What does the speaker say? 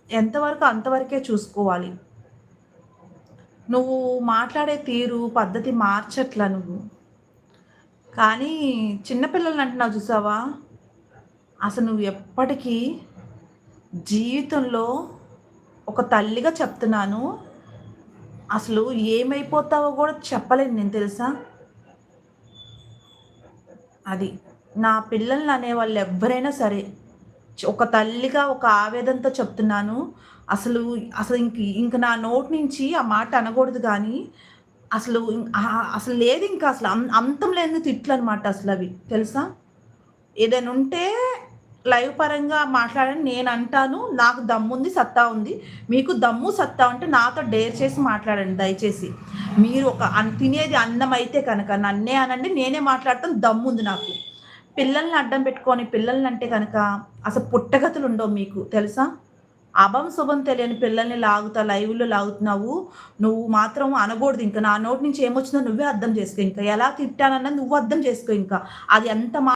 ఎంతవరకు అంతవరకే చూసుకోవాలి. నువ్వు మాట్లాడే తీరు, పద్ధతి మార్చట్లా నువ్వు. కానీ చిన్న పిల్లల్ని అంటున్నావు చూసావా? అసలు నువ్వు ఎప్పటికీ జీవితంలో ఒక తల్లిగా చెప్తున్నాను. అసలు ఏమైపోతావో గూడా చెప్పలేను నేను తెలుసా? అది. నా పిల్లల్ని అనేవాళ్ళు ఎవ్వరైనా సరే, ఒక తల్లిగా ఒక ఆవేదనతో చెప్తున్నాను. అసలు, అసలు ఇంక నా నోటి నుంచి ఆ మాట అనకూడదు గానీ, అసలు అసలు లేదింక అసలు అంతం లేని తిట్లనమాట అసలవి. తెలుసా? ఏదైనా ఉంటే లైవ్ పరంగా మాట్లాడండి నేనంటాను. నాకు దమ్ముంది, సత్తా ఉంది. మీకు దమ్ము, సత్తా ఉంటే నాతో డేర్ చేసి మాట్లాడండి దయచేసి. మీరు ఒక తినేది అన్నమైతే కనుక నన్నే అనండి. నేనే మాట్లాడతాను దమ్ముంది నాకు. పిల్లల్ని అడ్డం పెట్టుకొని పిల్లల్నంటే గనక అసలు పుట్టగతులుండవు మీకు తెలుసా? అభం శుభం తెలియని పిల్లల్ని లైవ్‌లో లాగుతున్నావు. నువ్వు మాత్రం అనకూడదింక. నా నోటి నుంచి ఏమొచ్చిందో నువ్వే అర్థం చేసుకో ఇంక. ఎలా తిట్టానన్నది నువ్వు అర్థం చేసుకో ఇంక. అది ఎంత